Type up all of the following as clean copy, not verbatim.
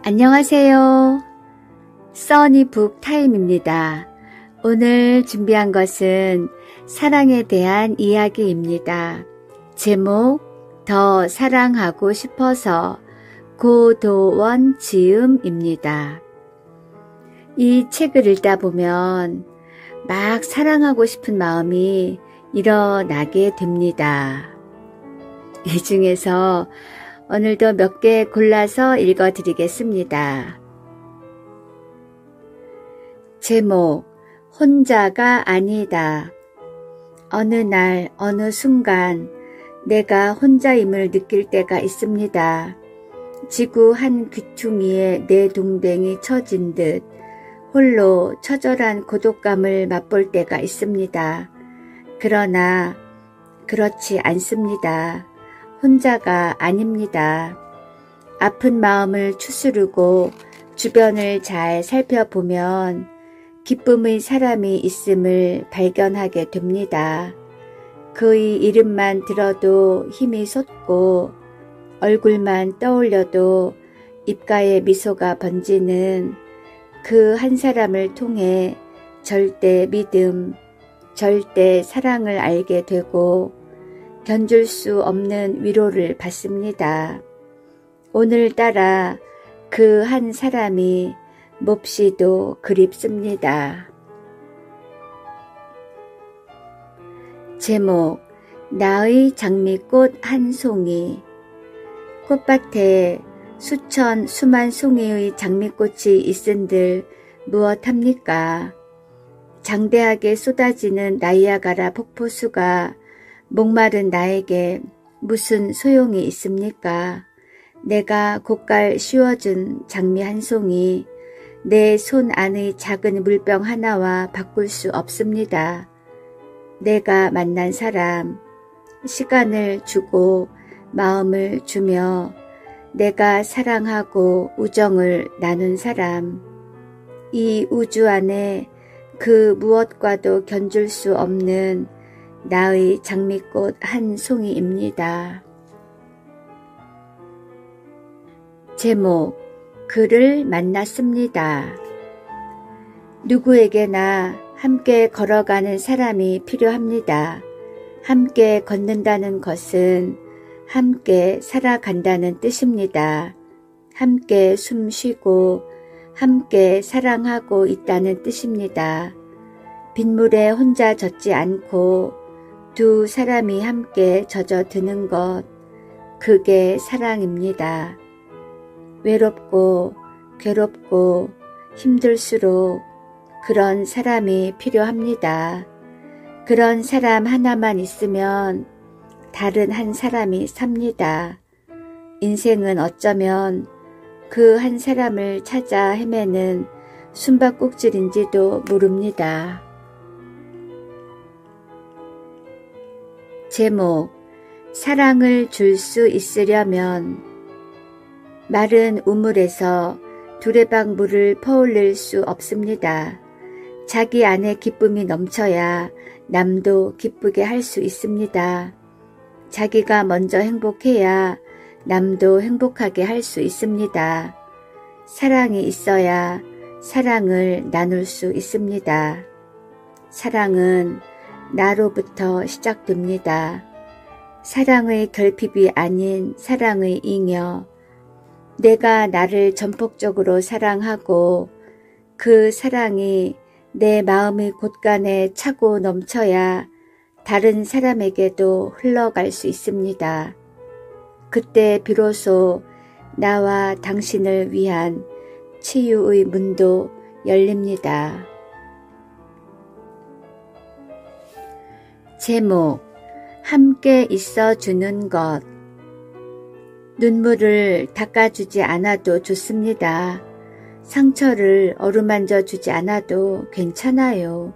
안녕하세요. 써니북 타임입니다. 오늘 준비한 것은 사랑에 대한 이야기입니다. 제목 더 사랑하고 싶어서 고도원 지음입니다. 이 책을 읽다 보면 막 사랑하고 싶은 마음이 일어나게 됩니다. 이 중에서 오늘도 몇 개 골라서 읽어드리겠습니다. 제목 혼자가 아니다. 어느 날 어느 순간 내가 혼자임을 느낄 때가 있습니다. 지구 한 귀퉁이에 내 동댕이 처진 듯 홀로 처절한 고독감을 맛볼 때가 있습니다. 그러나 그렇지 않습니다. 혼자가 아닙니다. 아픈 마음을 추스르고 주변을 잘 살펴보면 기쁨의 사람이 있음을 발견하게 됩니다. 그의 이름만 들어도 힘이 솟고 얼굴만 떠올려도 입가에 미소가 번지는 그 한 사람을 통해 절대 믿음, 절대 사랑을 알게 되고 견줄 수 없는 위로를 받습니다. 오늘따라 그 한 사람이 몹시도 그립습니다. 제목 나의 장미꽃 한 송이. 꽃밭에 수만 송이의 장미꽃이 있은들 무엇합니까? 장대하게 쏟아지는 나이아가라 폭포수가 목마른 나에게 무슨 소용이 있습니까? 내가 곧갈 씌워준 장미 한 송이 내 손 안의 작은 물병 하나와 바꿀 수 없습니다. 내가 만난 사람, 시간을 주고 마음을 주며 내가 사랑하고 우정을 나눈 사람, 이 우주 안에 그 무엇과도 견줄 수 없는 나의 장미꽃 한 송이입니다. 제목 그를 만났습니다. 누구에게나 함께 걸어가는 사람이 필요합니다. 함께 걷는다는 것은 함께 살아간다는 뜻입니다. 함께 숨쉬고 함께 사랑하고 있다는 뜻입니다. 빗물에 혼자 젖지 않고 두 사람이 함께 젖어드는 것, 그게 사랑입니다. 외롭고 괴롭고 힘들수록 그런 사람이 필요합니다. 그런 사람 하나만 있으면 다른 한 사람이 삽니다. 인생은 어쩌면 그 한 사람을 찾아 헤매는 숨바꼭질인지도 모릅니다. 제목 사랑을 줄 수 있으려면. 마른 우물에서 두레박 물을 퍼올릴 수 없습니다. 자기 안에 기쁨이 넘쳐야 남도 기쁘게 할 수 있습니다. 자기가 먼저 행복해야 남도 행복하게 할 수 있습니다. 사랑이 있어야 사랑을 나눌 수 있습니다. 사랑은 나로부터 시작됩니다. 사랑의 결핍이 아닌 사랑의 잉여. 내가 나를 전폭적으로 사랑하고 그 사랑이 내 마음의 곳간에 차고 넘쳐야 다른 사람에게도 흘러갈 수 있습니다. 그때 비로소 나와 당신을 위한 치유의 문도 열립니다. 제목 함께 있어주는 것. 눈물을 닦아주지 않아도 좋습니다. 상처를 어루만져 주지 않아도 괜찮아요.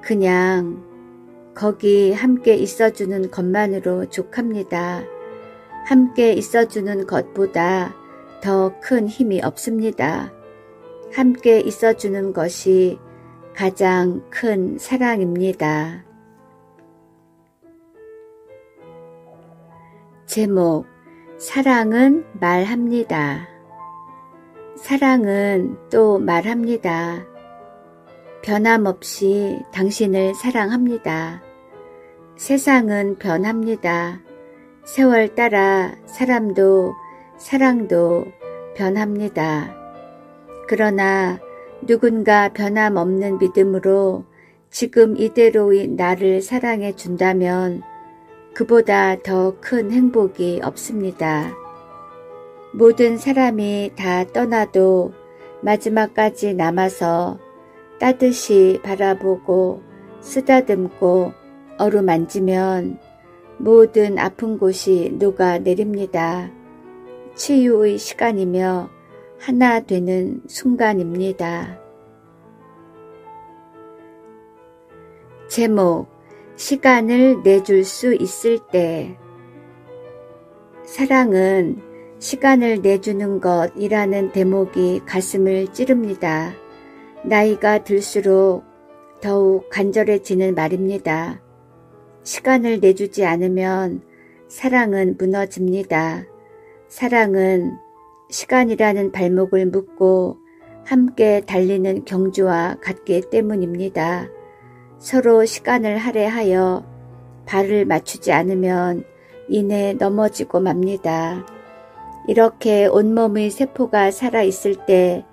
그냥 거기 함께 있어주는 것만으로 족합니다. 함께 있어주는 것보다 더 큰 힘이 없습니다. 함께 있어주는 것이 가장 큰 사랑입니다. 제목 사랑은 말합니다. 사랑은 또 말합니다. 변함없이 당신을 사랑합니다. 세상은 변합니다. 세월 따라 사람도 사랑도 변합니다. 그러나 누군가 변함없는 믿음으로 지금 이대로의 나를 사랑해 준다면 그보다 더 큰 행복이 없습니다. 모든 사람이 다 떠나도 마지막까지 남아서 따뜻이 바라보고 쓰다듬고 어루만지면 모든 아픈 곳이 녹아내립니다. 치유의 시간이며 하나 되는 순간입니다. 제목, 시간을 내줄 수 있을 때. 사랑은 시간을 내주는 것이라는 대목이 가슴을 찌릅니다. 나이가 들수록 더욱 간절해지는 말입니다. 시간을 내주지 않으면 사랑은 무너집니다. 사랑은 시간이라는 발목을 묶고 함께 달리는 경주와 같기 때문입니다. 서로 시간을 할애하여 발을 맞추지 않으면 이내 넘어지고 맙니다. 이렇게 온몸의 세포가 살아있을 때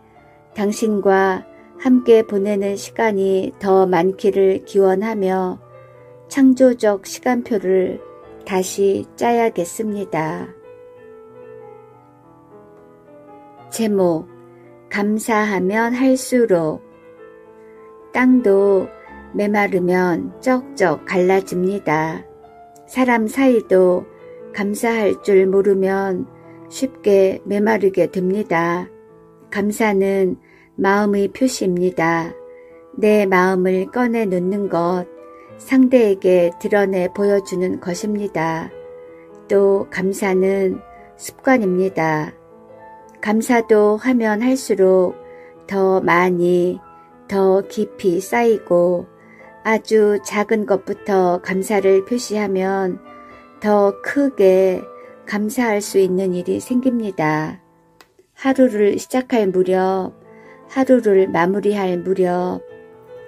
당신과 함께 보내는 시간이 더 많기를 기원하며 창조적 시간표를 다시 짜야겠습니다. 제목, 감사하면 할수록. 땅도 메마르면 쩍쩍 갈라집니다. 사람 사이도 감사할 줄 모르면 쉽게 메마르게 됩니다. 감사는 마음의 표시입니다. 내 마음을 꺼내 놓는 것, 상대에게 드러내 보여주는 것입니다. 또 감사는 습관입니다. 감사도 하면 할수록 더 많이, 더 깊이 쌓이고 아주 작은 것부터 감사를 표시하면 더 크게 감사할 수 있는 일이 생깁니다. 하루를 시작할 무렵, 하루를 마무리할 무렵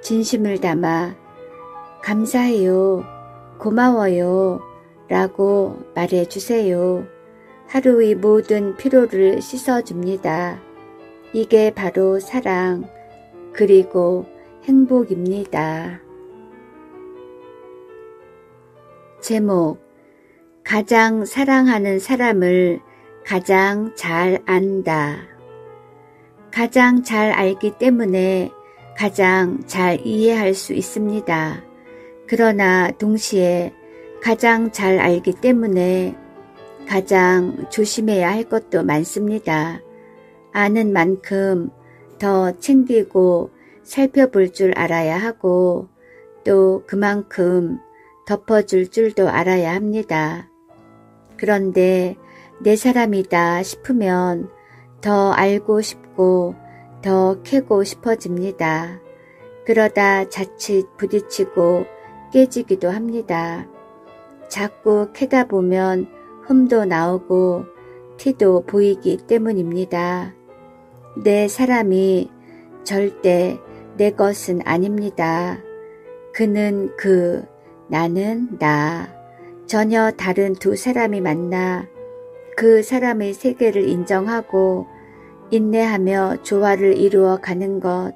진심을 담아 감사해요, 고마워요 라고 말해주세요. 하루의 모든 피로를 씻어줍니다. 이게 바로 사랑, 그리고 행복입니다. 제목, 가장 사랑하는 사람을 가장 잘 안다. 가장 잘 알기 때문에 가장 잘 이해할 수 있습니다. 그러나 동시에 가장 잘 알기 때문에 가장 조심해야 할 것도 많습니다. 아는 만큼 더 챙기고 살펴볼 줄 알아야 하고 또 그만큼 덮어줄 줄도 알아야 합니다. 그런데 내 사람이다 싶으면 더 알고 싶고 더 캐고 싶어집니다. 그러다 자칫 부딪히고 깨지기도 합니다. 자꾸 캐다 보면 흠도 나오고 티도 보이기 때문입니다. 내 사람이 절대 내 것은 아닙니다. 그는 그, 나는 나. 전혀 다른 두 사람이 만나 그 사람의 세계를 인정하고 인내하며 조화를 이루어 가는 것,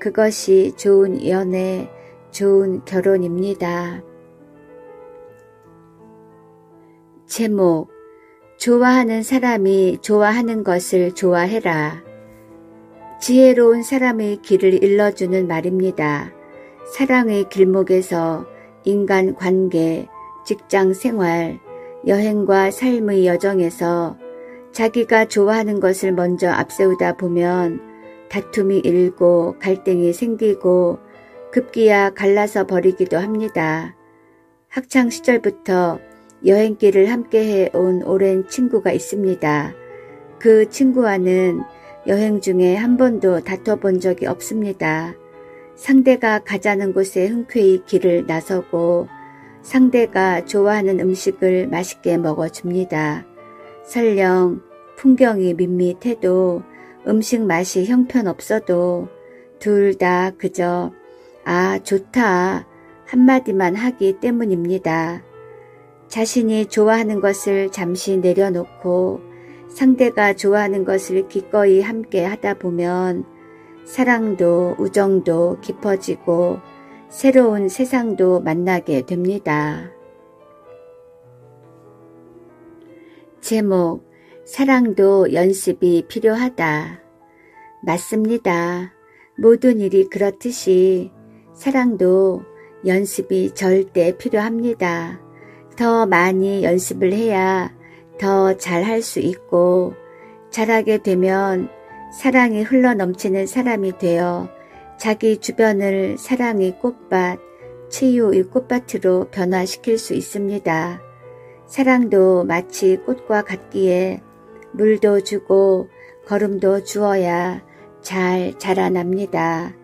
그것이 좋은 연애, 좋은 결혼입니다. 제목, 좋아하는 사람이 좋아하는 것을 좋아해라. 지혜로운 사람의 길을 일러주는 말입니다. 사랑의 길목에서 인간 관계, 직장 생활, 여행과 삶의 여정에서 자기가 좋아하는 것을 먼저 앞세우다 보면 다툼이 일고 갈등이 생기고 급기야 갈라서 버리기도 합니다. 학창시절부터 여행길을 함께 해온 오랜 친구가 있습니다. 그 친구와는 여행 중에 한 번도 다퉈본 적이 없습니다. 상대가 가자는 곳에 흔쾌히 길을 나서고 상대가 좋아하는 음식을 맛있게 먹어줍니다. 설령 풍경이 밋밋해도 음식 맛이 형편없어도 둘 다 그저 아 좋다 한마디만 하기 때문입니다. 자신이 좋아하는 것을 잠시 내려놓고 상대가 좋아하는 것을 기꺼이 함께 하다 보면 사랑도 우정도 깊어지고 새로운 세상도 만나게 됩니다. 제목, 사랑도 연습이 필요하다. 맞습니다. 모든 일이 그렇듯이 사랑도 연습이 절대 필요합니다. 더 많이 연습을 해야 더 잘할 수 있고 잘하게 되면 사랑이 흘러넘치는 사람이 되어 자기 주변을 사랑의 꽃밭, 치유의 꽃밭으로 변화시킬 수 있습니다. 사랑도 마치 꽃과 같기에 물도 주고 거름도 주어야 잘 자라납니다.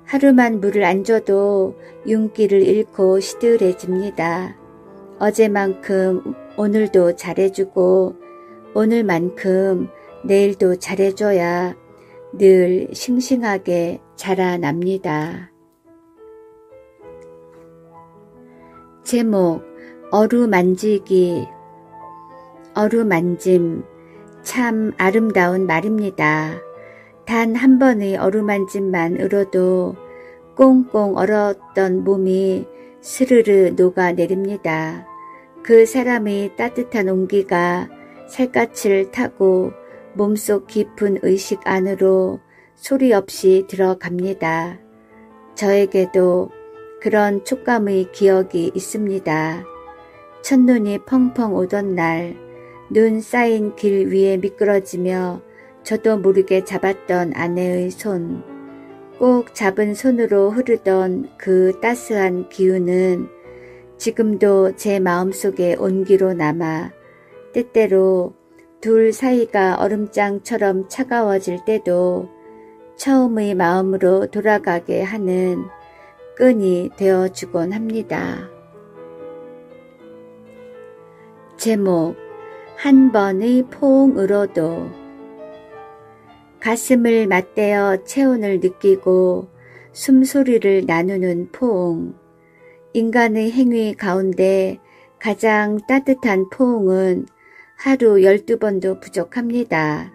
하루만 물을 안 줘도 윤기를 잃고 시들해집니다. 어제만큼 오늘도 잘해주고 오늘만큼 내일도 잘해줘야 늘 싱싱하게 자라납니다. 제목, 어루만지기. 어루만짐, 참 아름다운 말입니다. 단 한 번의 어루만짐만으로도 꽁꽁 얼었던 몸이 스르르 녹아내립니다. 그 사람의 따뜻한 온기가 살갗을 타고 몸속 깊은 의식 안으로 소리 없이 들어갑니다. 저에게도 그런 촉감의 기억이 있습니다. 첫눈이 펑펑 오던 날, 눈 쌓인 길 위에 미끄러지며 저도 모르게 잡았던 아내의 손, 꼭 잡은 손으로 흐르던 그 따스한 기운은 지금도 제 마음속에 온기로 남아 때때로 둘 사이가 얼음장처럼 차가워질 때도 처음의 마음으로 돌아가게 하는 끈이 되어주곤 합니다. 제목, 한 번의 포옹으로도. 가슴을 맞대어 체온을 느끼고 숨소리를 나누는 포옹. 인간의 행위 가운데 가장 따뜻한 포옹은 하루 12번도 부족합니다.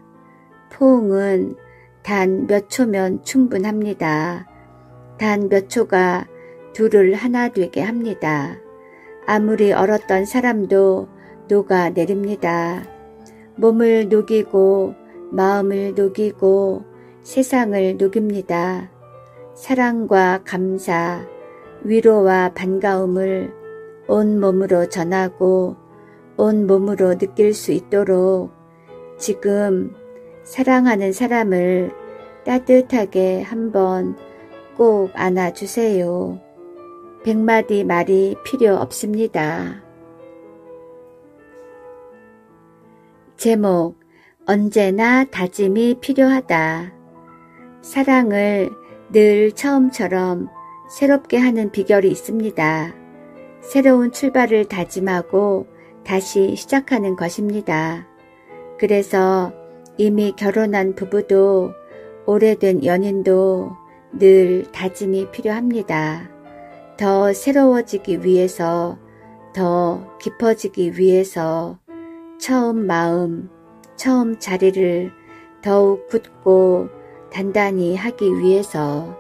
포옹은 단 몇 초면 충분합니다. 단 몇 초가 둘을 하나 되게 합니다. 아무리 얼었던 사람도 녹아내립니다. 몸을 녹이고 마음을 녹이고 세상을 녹입니다. 사랑과 감사, 위로와 반가움을 온 몸으로 전하고 온 몸으로 느낄 수 있도록 지금 사랑하는 사람을 따뜻하게 한번 꼭 안아주세요. 100마디 말이 필요 없습니다. 제목, 언제나 다짐이 필요하다. 사랑을 늘 처음처럼 새롭게 하는 비결이 있습니다. 새로운 출발을 다짐하고 다시 시작하는 것입니다. 그래서 이미 결혼한 부부도 오래된 연인도 늘 다짐이 필요합니다. 더 새로워지기 위해서, 더 깊어지기 위해서 처음 마음, 처음 자리를 더욱 굳고 단단히 하기 위해서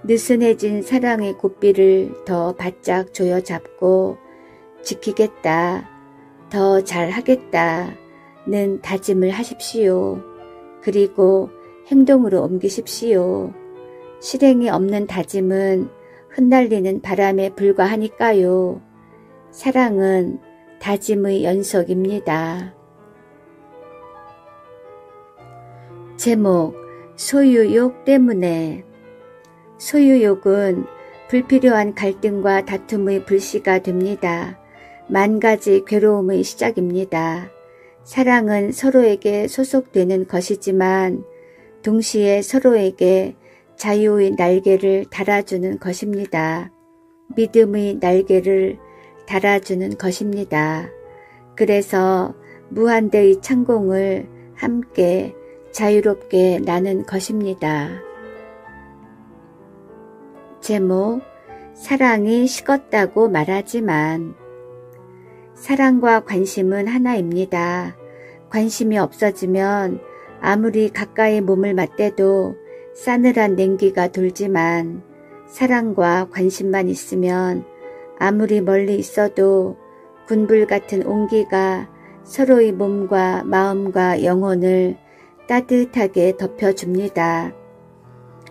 느슨해진 사랑의 고삐를 더 바짝 조여잡고 지키겠다, 더 잘하겠다는 다짐을 하십시오. 그리고 행동으로 옮기십시오. 실행이 없는 다짐은 흩날리는 바람에 불과하니까요. 사랑은 다짐의 연속입니다. 제목, 소유욕 때문에. 소유욕은 불필요한 갈등과 다툼의 불씨가 됩니다. 만 가지 괴로움의 시작입니다. 사랑은 서로에게 소속되는 것이지만 동시에 서로에게 자유의 날개를 달아주는 것입니다. 믿음의 날개를 달아주는 것입니다. 그래서 무한대의 창공을 함께 자유롭게 나는 것입니다. 제목, 사랑이 식었다고 말하지만 사랑과 관심은 하나입니다. 관심이 없어지면 아무리 가까이 몸을 맞대도 싸늘한 냉기가 돌지만 사랑과 관심만 있으면 아무리 멀리 있어도 군불 같은 온기가 서로의 몸과 마음과 영혼을 따뜻하게 덮여줍니다.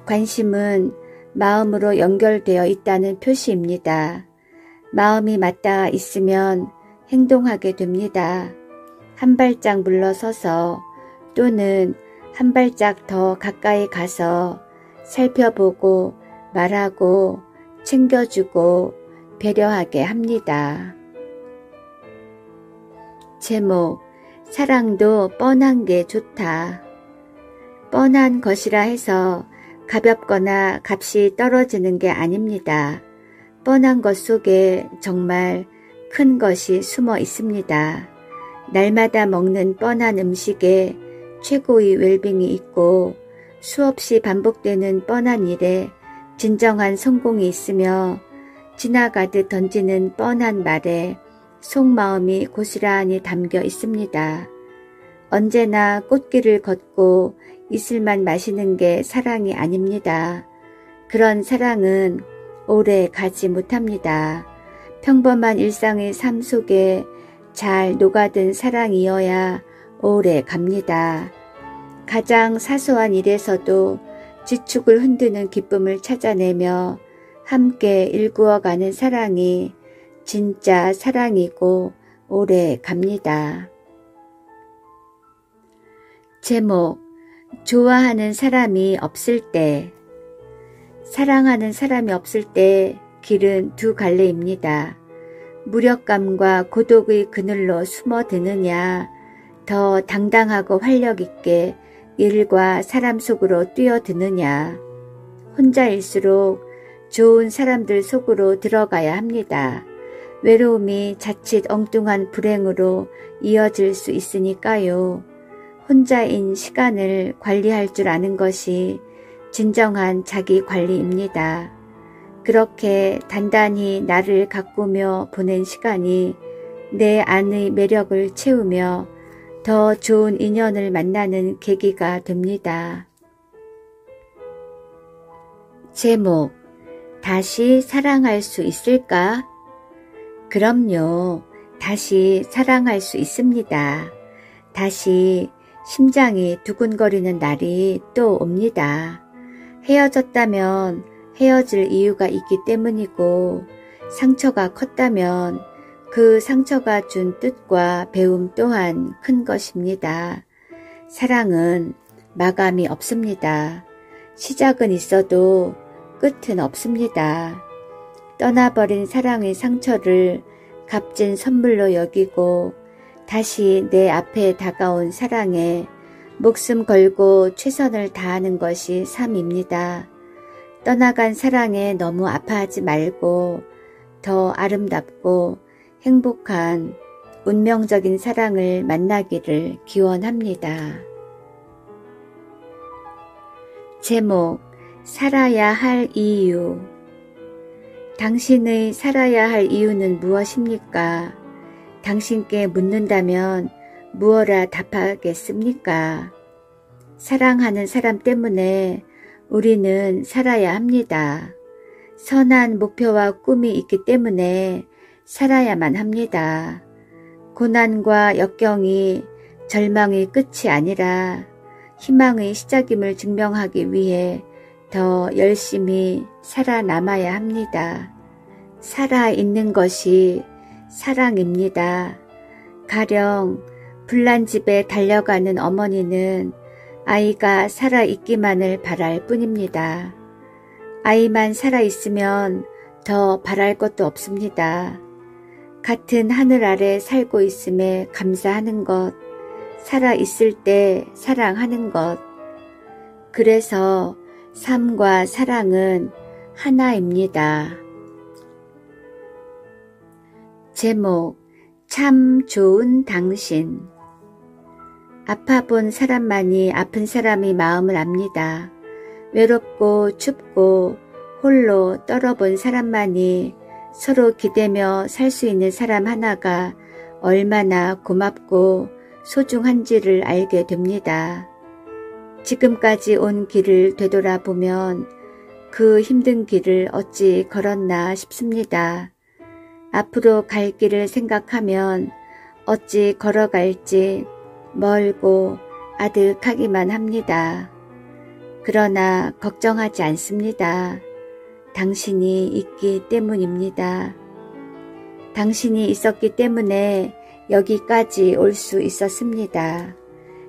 관심은 마음으로 연결되어 있다는 표시입니다. 마음이 맞닿아 있으면 행동하게 됩니다. 한 발짝 물러서서 또는 한 발짝 더 가까이 가서 살펴보고 말하고 챙겨주고 배려하게 합니다. 제목, 사랑도 뻔한 게 좋다. 뻔한 것이라 해서 가볍거나 값이 떨어지는 게 아닙니다. 뻔한 것 속에 정말 큰 것이 숨어 있습니다. 날마다 먹는 뻔한 음식에 최고의 웰빙이 있고 수없이 반복되는 뻔한 일에 진정한 성공이 있으며 지나가듯 던지는 뻔한 말에 속마음이 고스란히 담겨 있습니다. 언제나 꽃길을 걷고 이슬만 마시는 게 사랑이 아닙니다. 그런 사랑은 오래 가지 못합니다. 평범한 일상의 삶 속에 잘 녹아든 사랑이어야 오래 갑니다. 가장 사소한 일에서도 지축을 흔드는 기쁨을 찾아내며 함께 일구어가는 사랑이 진짜 사랑이고 오래 갑니다. 제목, 좋아하는 사람이 없을 때. 사랑하는 사람이 없을 때 길은 두 갈래입니다. 무력감과 고독의 그늘로 숨어드느냐, 더 당당하고 활력 있게 일과 사람 속으로 뛰어드느냐. 혼자일수록 좋은 사람들 속으로 들어가야 합니다. 외로움이 자칫 엉뚱한 불행으로 이어질 수 있으니까요. 혼자인 시간을 관리할 줄 아는 것이 진정한 자기 관리입니다. 그렇게 단단히 나를 가꾸며 보낸 시간이 내 안의 매력을 채우며 더 좋은 인연을 만나는 계기가 됩니다. 제목, 다시 사랑할 수 있을까? 그럼요, 다시 사랑할 수 있습니다. 다시 심장이 두근거리는 날이 또 옵니다. 헤어졌다면 헤어질 이유가 있기 때문이고, 상처가 컸다면 그 상처가 준 뜻과 배움 또한 큰 것입니다. 사랑은 마감이 없습니다. 시작은 있어도 끝은 없습니다. 떠나버린 사랑의 상처를 값진 선물로 여기고 다시 내 앞에 다가온 사랑에 목숨 걸고 최선을 다하는 것이 삶입니다. 떠나간 사랑에 너무 아파하지 말고 더 아름답고 행복한 운명적인 사랑을 만나기를 기원합니다. 제목, 살아야 할 이유. 당신의 살아야 할 이유는 무엇입니까? 당신께 묻는다면 무엇라 답하겠습니까? 사랑하는 사람 때문에 우리는 살아야 합니다. 선한 목표와 꿈이 있기 때문에 살아야만 합니다. 고난과 역경이 절망의 끝이 아니라 희망의 시작임을 증명하기 위해 더 열심히 살아남아야 합니다. 살아있는 것이 사랑입니다. 가령 불난집에 달려가는 어머니는 아이가 살아있기만을 바랄 뿐입니다. 아이만 살아있으면 더 바랄 것도 없습니다. 같은 하늘 아래 살고 있음에 감사하는 것, 살아있을 때 사랑하는 것. 그래서 삶과 사랑은 하나입니다. 제목, 참 좋은 당신. 아파본 사람만이 아픈 사람의 마음을 압니다. 외롭고 춥고 홀로 떨어본 사람만이 서로 기대며 살 수 있는 사람 하나가 얼마나 고맙고 소중한지를 알게 됩니다. 지금까지 온 길을 되돌아보면 그 힘든 길을 어찌 걸었나 싶습니다. 앞으로 갈 길을 생각하면 어찌 걸어갈지 멀고 아득하기만 합니다. 그러나 걱정하지 않습니다. 당신이 있기 때문입니다. 당신이 있었기 때문에 여기까지 올 수 있었습니다.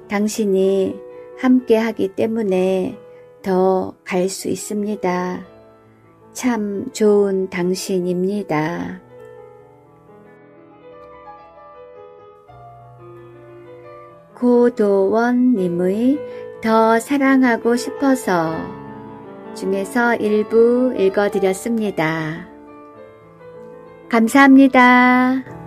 당신이 함께 하기 때문에 더 갈 수 있습니다. 참 좋은 당신입니다. 고도원님의 더 사랑하고 싶어서 중에서 일부 읽어드렸습니다. 감사합니다.